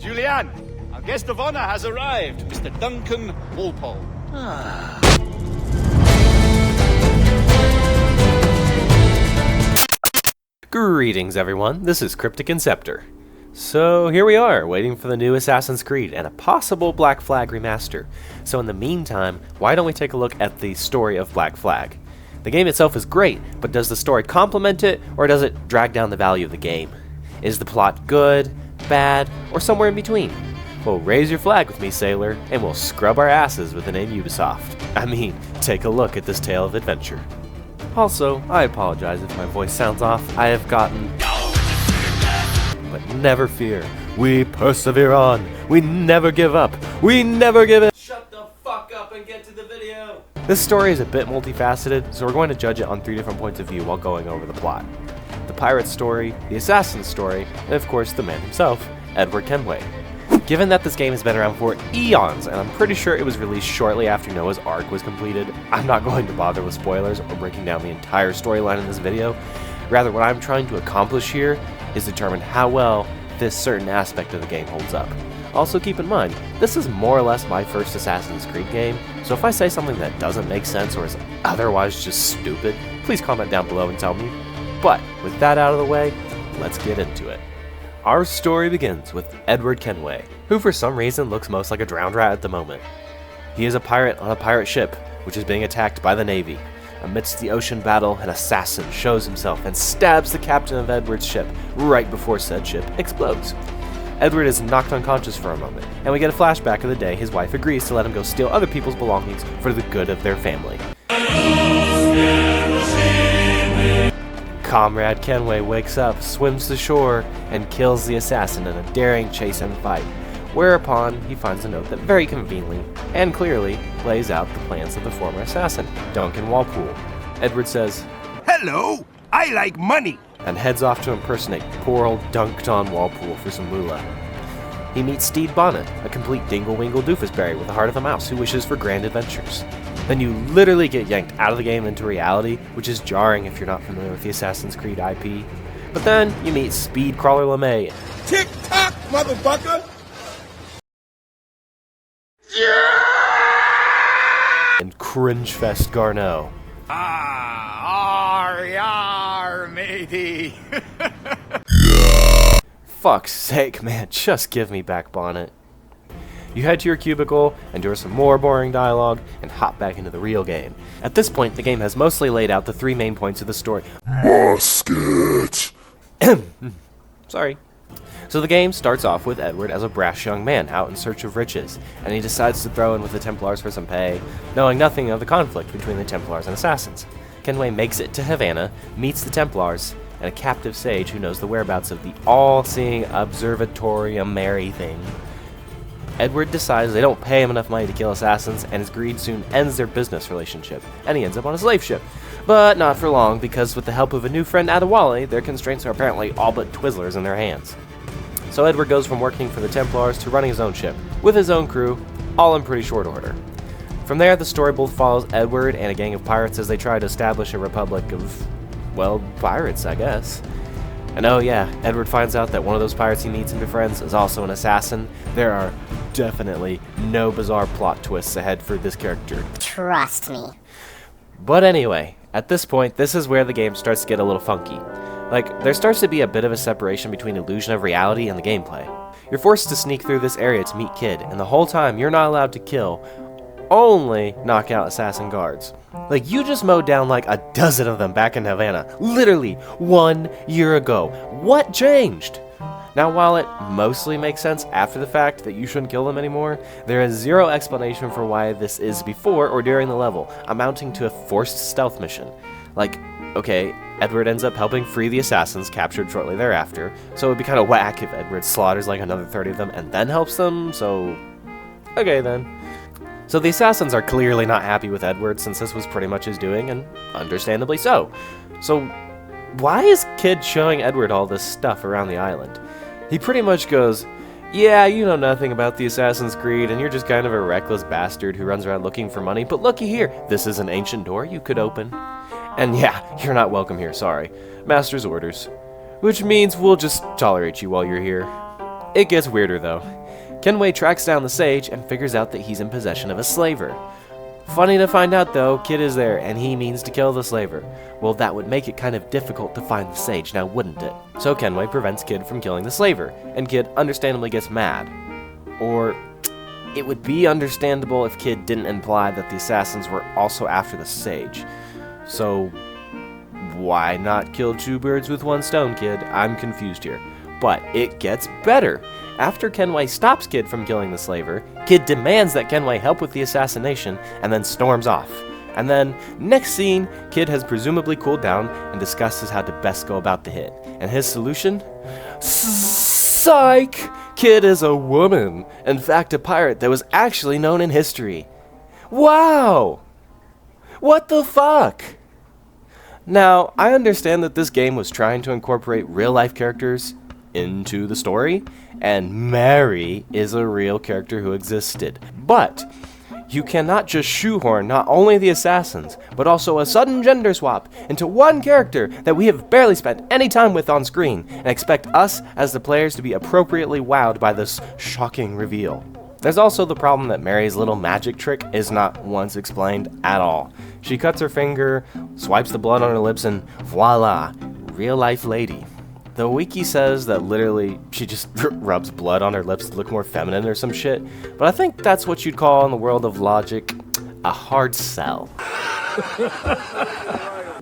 Julianne, our guest of honor has arrived, Mr. Duncan Walpole. Greetings everyone, this is Cryptic Inceptor. So here we are, waiting for the new Assassin's Creed and a possible Black Flag remaster. So in the meantime, why don't we take a look at the story of Black Flag? The game itself is great, but does the story complement it, or does it drag down the value of the game? Is the plot good, bad, or somewhere in between? Well, raise your flag with me, sailor, and we'll scrub our asses with the name Ubisoft. I mean, take a look at this tale of adventure. Also, I apologize if my voice sounds off. I have gotten... But never fear. We persevere on. We never give up. We never give it. Shut the fuck up and get to the video. This story is a bit multifaceted, so we're going to judge it on 3 different points of view while going over the plot. The pirate's story, the assassin's story, and of course the man himself, Edward Kenway. Given that this game has been around for eons, and I'm pretty sure it was released shortly after Noah's Ark was completed, I'm not going to bother with spoilers or breaking down the entire storyline in this video. Rather, what I'm trying to accomplish here is determine how well this certain aspect of the game holds up. Also keep in mind, this is more or less my first Assassin's Creed game, so if I say something that doesn't make sense or is otherwise just stupid, please comment down below and tell me. But with that out of the way, let's get into it. Our story begins with Edward Kenway, who for some reason looks most like a drowned rat at the moment. He is a pirate on a pirate ship, which is being attacked by the Navy. Amidst the ocean battle, an assassin shows himself and stabs the captain of Edward's ship right before said ship explodes. Edward is knocked unconscious for a moment, and we get a flashback of the day his wife agrees to let him go steal other people's belongings for the good of their family. Comrade Kenway wakes up, swims to shore, and kills the assassin in a daring chase and fight, whereupon he finds a note that very conveniently and clearly lays out the plans of the former assassin, Duncan Walpole. Edward says, "Hello, I like money," and heads off to impersonate poor old Dunked-on Walpole for some moolah. He meets Stede Bonnet, a complete dingle-wingle doofusberry with the heart of a mouse who wishes for grand adventures. Then you literally get yanked out of the game into reality, which is jarring if you're not familiar with the Assassin's Creed IP. But then you meet Speed Crawler LeMay. Tick-tock, motherfucker! And Cringefest Garneau. Yar, matey. Fuck's sake, man, just give me back Bonnet. You head to your cubicle, endure some more boring dialogue, and hop back into the real game. At this point, the game has mostly laid out the 3 main points of the story. Musket! Sorry. So the game starts off with Edward as a brash young man out in search of riches, and he decides to throw in with the Templars for some pay, knowing nothing of the conflict between the Templars and assassins. Kenway makes it to Havana, meets the Templars, and a captive sage who knows the whereabouts of the all-seeing observatorium Mary thing. Edward decides they don't pay him enough money to kill assassins, and his greed soon ends their business relationship, and he ends up on a slave ship. But not for long, because with the help of a new friend Adewale, their constraints are apparently all but Twizzlers in their hands. So Edward goes from working for the Templars to running his own ship, with his own crew, all in pretty short order. From there, the story both follows Edward and a gang of pirates as they try to establish a republic of, well, pirates, I guess. And oh yeah, Edward finds out that one of those pirates he meets and befriends is also an assassin. There are definitely no bizarre plot twists ahead for this character. Trust me. But anyway, at this point, this is where the game starts to get a little funky. Like, there starts to be a bit of a separation between illusion of reality and the gameplay. You're forced to sneak through this area to meet Kid, and the whole time you're not allowed to kill, only knock out assassin guards. Like, you just mowed down like a dozen of them back in Havana, literally 1 year ago. What changed? Now, while it mostly makes sense after the fact that you shouldn't kill them anymore, there is zero explanation for why this is before or during the level, amounting to a forced stealth mission. Like, okay, Edward ends up helping free the assassins captured shortly thereafter, so it would be kind of whack if Edward slaughters like another 30 of them and then helps them, so okay then. So the assassins are clearly not happy with Edward since this was pretty much his doing, and understandably so. So why is Kid showing Edward all this stuff around the island? He pretty much goes, yeah, you know nothing about the Assassin's Creed, and you're just kind of a reckless bastard who runs around looking for money, but looky here, this is an ancient door you could open. And yeah, you're not welcome here, sorry. Master's orders. Which means we'll just tolerate you while you're here. It gets weirder though. Kenway tracks down the sage and figures out that he's in possession of a slaver. Funny to find out though, Kid is there and he means to kill the slaver. Well, that would make it kind of difficult to find the sage, now wouldn't it? So Kenway prevents Kid from killing the slaver, and Kid understandably gets mad. Or it would be understandable if Kid didn't imply that the assassins were also after the sage. So why not kill two birds with one stone, Kid? I'm confused here. But it gets better. After Kenway stops Kid from killing the slaver, Kid demands that Kenway help with the assassination and then storms off. And then, next scene, Kid has presumably cooled down and discusses how to best go about the hit. And his solution? Psych! Kid is a woman. In fact, a pirate that was actually known in history. Wow! What the fuck? Now, I understand that this game was trying to incorporate real-life characters into the story, and Mary is a real character who existed. But you cannot just shoehorn not only the assassins, but also a sudden gender swap into one character that we have barely spent any time with on screen, and expect us as the players to be appropriately wowed by this shocking reveal. There's also the problem that Mary's little magic trick is not once explained at all. She cuts her finger, swipes the blood on her lips, and voila, real life lady. The wiki says that literally she just rubs blood on her lips to look more feminine or some shit, but I think that's what you'd call in the world of logic a hard sell.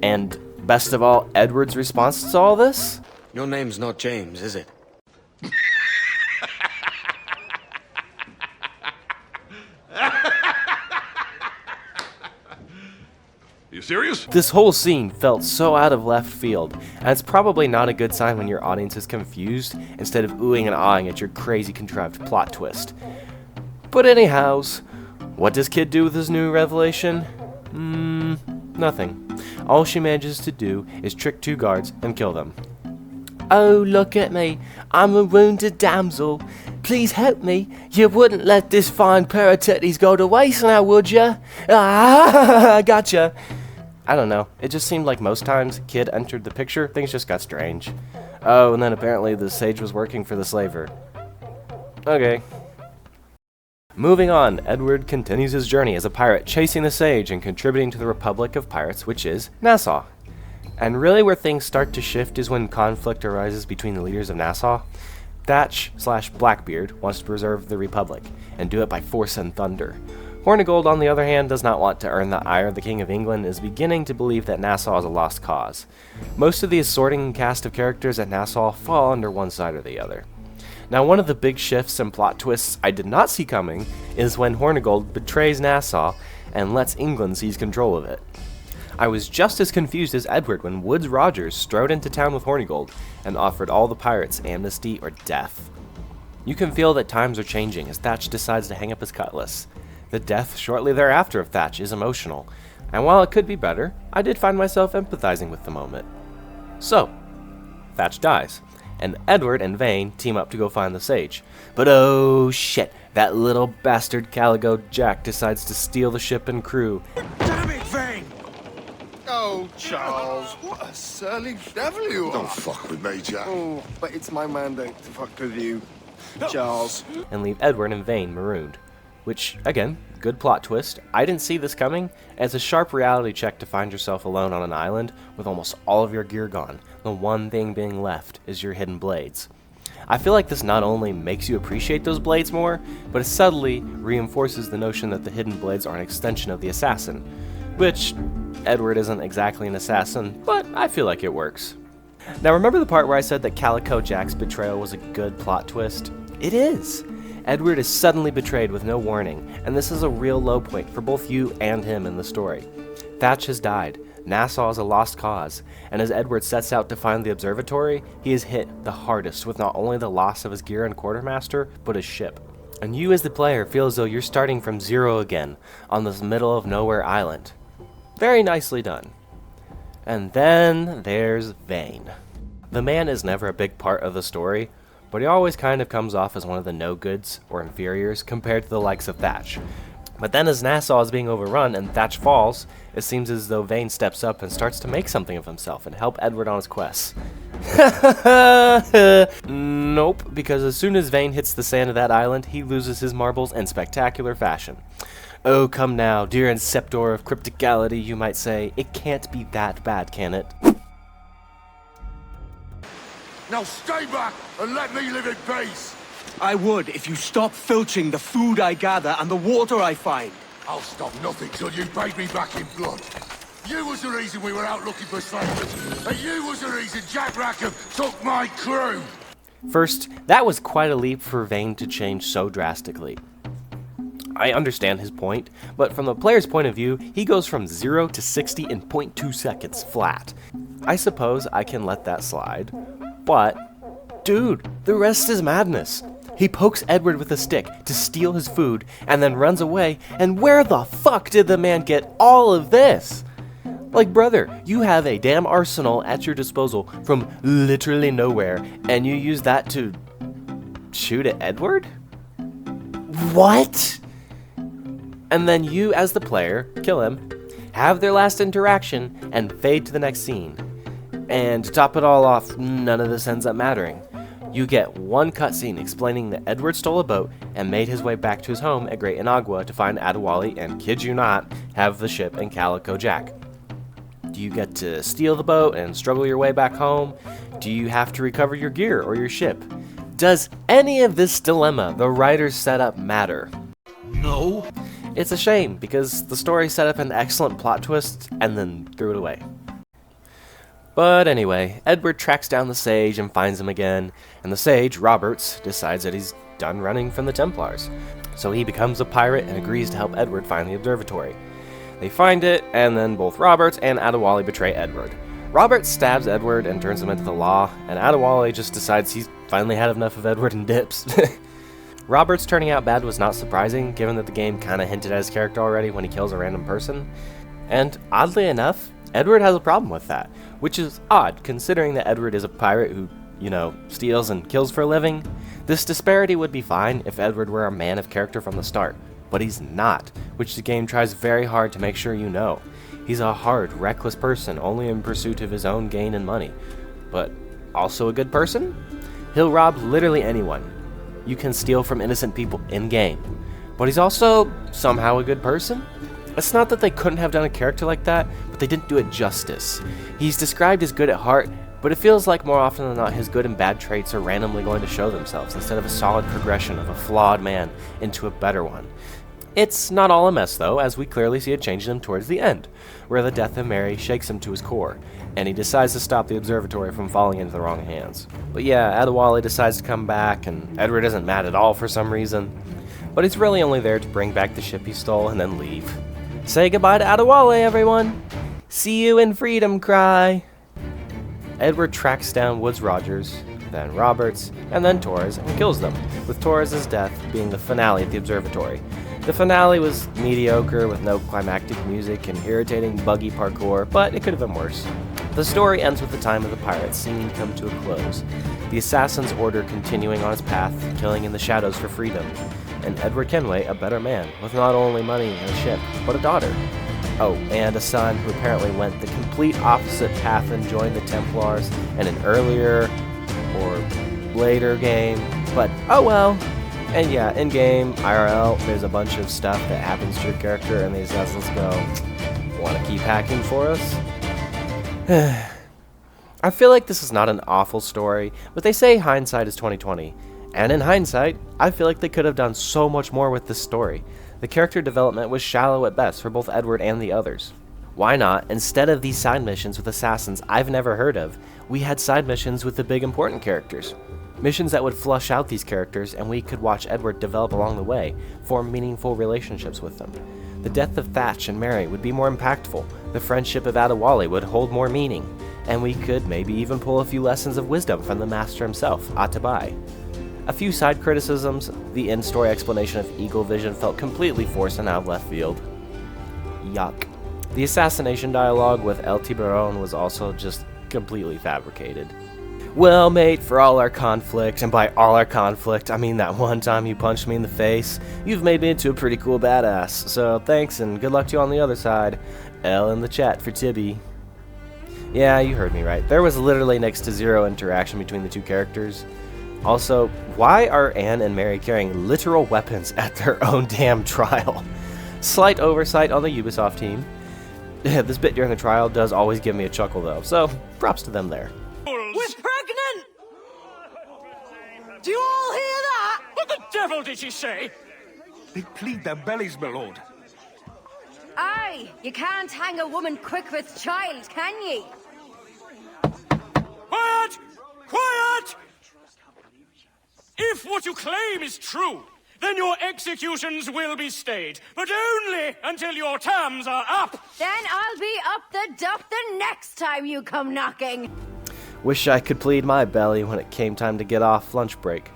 And best of all, Edward's response to all this? Your name's not James, is it? You serious? This whole scene felt so out of left field, and it's probably not a good sign when your audience is confused instead of oohing and awing at your crazy contrived plot twist. But anyhows, what does Kid do with his new revelation? Nothing. All she manages to do is trick two guards and kill them. Oh, look at me. I'm a wounded damsel. Please help me. You wouldn't let this fine pair of titties go to waste now, would ya? Ah, gotcha. I don't know. It just seemed like most times Kid entered the picture, things just got strange. Oh, and then apparently the sage was working for the slaver. Okay. Moving on, Edward continues his journey as a pirate, chasing the sage and contributing to the Republic of Pirates, which is Nassau. And really where things start to shift is when conflict arises between the leaders of Nassau. Thatch/Blackbeard wants to preserve the Republic, and do it by force and thunder. Hornigold, on the other hand, does not want to earn the ire of the King of England and is beginning to believe that Nassau is a lost cause. Most of the assorting cast of characters at Nassau fall under one side or the other. Now, one of the big shifts and plot twists I did not see coming is when Hornigold betrays Nassau and lets England seize control of it. I was just as confused as Edward when Woodes Rogers strode into town with Hornigold and offered all the pirates amnesty or death. You can feel that times are changing as Thatch decides to hang up his cutlass. The death shortly thereafter of Thatch is emotional, and while it could be better, I did find myself empathizing with the moment. So, Thatch dies, and Edward and Vane team up to go find the sage. But oh shit, that little bastard Calico Jack decides to steal the ship and crew. Damn it, Vane! Oh, Charles, what a surly devil you are. Don't fuck with me, Jack. Oh, but it's my mandate to fuck with you, Charles. And leave Edward and Vane marooned. Which, again, good plot twist. I didn't see this coming, and it's a sharp reality check to find yourself alone on an island with almost all of your gear gone. The one thing being left is your hidden blades. I feel like this not only makes you appreciate those blades more, but it subtly reinforces the notion that the hidden blades are an extension of the assassin. Which, Edward isn't exactly an assassin, but I feel like it works. Now remember the part where I said that Calico Jack's betrayal was a good plot twist? It is! Edward is suddenly betrayed with no warning, and this is a real low point for both you and him in the story. Thatch has died, Nassau is a lost cause, and as Edward sets out to find the observatory, he is hit the hardest with not only the loss of his gear and quartermaster, but his ship. And you as the player feel as though you're starting from zero again, on this middle of nowhere island. Very nicely done. And then there's Vane. The man is never a big part of the story, but he always kind of comes off as one of the no-goods or inferiors compared to the likes of Thatch. But then as Nassau is being overrun and Thatch falls, it seems as though Vane steps up and starts to make something of himself and help Edward on his quests. Nope, because as soon as Vane hits the sand of that island, he loses his marbles in spectacular fashion. Oh, come now, dear Inceptor of Crypticality, you might say. It can't be that bad, can it? Now stay back and let me live in peace. I would if you stop filching the food I gather and the water I find. I'll stop nothing till you paid me back in blood. You was the reason we were out looking for slavers, and you was the reason Jack Rackham took my crew. First, that was quite a leap for Vane to change so drastically. I understand his point, but from the player's point of view, he goes from 0 to 60 in 0.2 seconds flat. I suppose I can let that slide, but, dude, the rest is madness. He pokes Edward with a stick to steal his food and then runs away, and where the fuck did the man get all of this? Like, brother, you have a damn arsenal at your disposal from literally nowhere, and you use that to shoot at Edward? What? And then you, as the player, kill him, have their last interaction, and fade to the next scene. And to top it all off, none of this ends up mattering. You get one cutscene explaining that Edward stole a boat and made his way back to his home at Great Inagua to find Adewale and, kid you not, have the ship and Calico Jack. Do you get to steal the boat and struggle your way back home? Do you have to recover your gear or your ship? Does any of this dilemma the writers set up matter? No. It's a shame, because the story set up an excellent plot twist and then threw it away. But anyway, Edward tracks down the sage and finds him again, and the sage, Roberts, decides that he's done running from the Templars. So he becomes a pirate and agrees to help Edward find the observatory. They find it, and then both Roberts and Adewale betray Edward. Roberts stabs Edward and turns him into the law, and Adewale just decides he's finally had enough of Edward and dips. Roberts turning out bad was not surprising, given that the game kinda hinted at his character already when he kills a random person. And oddly enough, Edward has a problem with that, which is odd considering that Edward is a pirate who, steals and kills for a living. This disparity would be fine if Edward were a man of character from the start, but he's not, which the game tries very hard to make sure you know. He's a hard, reckless person only in pursuit of his own gain and money, but also a good person? He'll rob literally anyone. You can steal from innocent people in-game, but he's also somehow a good person? It's not that they couldn't have done a character like that, but they didn't do it justice. He's described as good at heart, but it feels like more often than not his good and bad traits are randomly going to show themselves instead of a solid progression of a flawed man into a better one. It's not all a mess though, as we clearly see it change him towards the end, where the death of Mary shakes him to his core, and he decides to stop the observatory from falling into the wrong hands. But yeah, Adewale decides to come back, and Edward isn't mad at all for some reason. But he's really only there to bring back the ship he stole and then leave. Say goodbye to Adewale, everyone! See you in Freedom Cry! Edward tracks down Woods Rogers, then Roberts, and then Torres, and kills them, with Torres' death being the finale at the observatory. The finale was mediocre with no climactic music and irritating buggy parkour, but it could have been worse. The story ends with the time of the pirates seeming to come to a close, the assassin's order continuing on its path, killing in the shadows for freedom, and Edward Kenway a better man, with not only money and a ship, but a daughter. Oh, and a son who apparently went the complete opposite path and joined the Templars in an earlier or later game, but oh well. And yeah, in-game, IRL, there's a bunch of stuff that happens to your character, and the assassins go, "Want to keep hacking for us?" I feel like this is not an awful story, but they say hindsight is 20/20. And in hindsight, I feel like they could have done so much more with this story. The character development was shallow at best for both Edward and the others. Why not, instead of these side missions with assassins I've never heard of, we had side missions with the big important characters? Missions that would flush out these characters, and we could watch Edward develop along the way, form meaningful relationships with them. The death of Thatch and Mary would be more impactful, the friendship of Adewale would hold more meaning, and we could maybe even pull a few lessons of wisdom from the master himself, Atabai. A few side criticisms: the in-story explanation of Eagle Vision felt completely forced and out of left field. Yuck. The assassination dialogue with El Tiburon was also just completely fabricated. Well, mate, for all our conflict, and by all our conflict, I mean that one time you punched me in the face, you've made me into a pretty cool badass, so thanks and good luck to you on the other side. L in the chat for Tibby. Yeah, you heard me right. There was literally next to zero interaction between the two characters. Also, why are Anne and Mary carrying literal weapons at their own damn trial? Slight oversight on the Ubisoft team. This bit during the trial does always give me a chuckle though, so props to them there. We're pregnant! Do you all hear that? What the devil did she say? They plead their bellies, my lord. Aye, you can't hang a woman quick with child, can ye? Quiet! Quiet! If what you claim is true, then your executions will be stayed, but only until your terms are up! Then I'll be up the duck the next time you come knocking. Wish I could plead my belly when it came time to get off lunch break.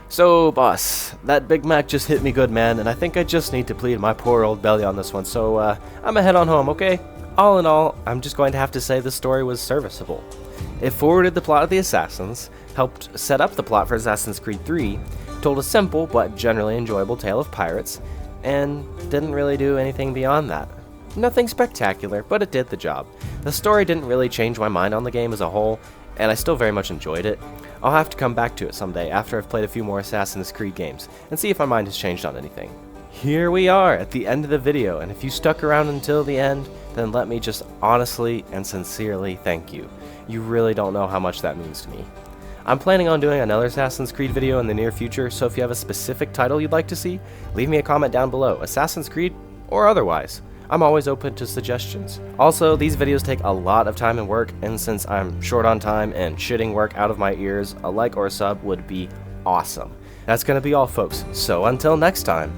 So, boss, that Big Mac just hit me good, man, and I think I just need to plead my poor old belly on this one, so, I'ma head on home, okay? All in all, I'm just going to have to say the story was serviceable. It forwarded the plot of the Assassins, helped set up the plot for Assassin's Creed 3, told a simple but generally enjoyable tale of pirates, and didn't really do anything beyond that. Nothing spectacular, but it did the job. The story didn't really change my mind on the game as a whole, and I still very much enjoyed it. I'll have to come back to it someday after I've played a few more Assassin's Creed games, and see if my mind has changed on anything. Here we are at the end of the video, and if you stuck around until the end, then let me just honestly and sincerely thank you. You really don't know how much that means to me. I'm planning on doing another Assassin's Creed video in the near future, so if you have a specific title you'd like to see, leave me a comment down below, Assassin's Creed or otherwise. I'm always open to suggestions. Also, these videos take a lot of time and work, and since I'm short on time and shitting work out of my ears, a like or a sub would be awesome. That's gonna be all, folks, so until next time.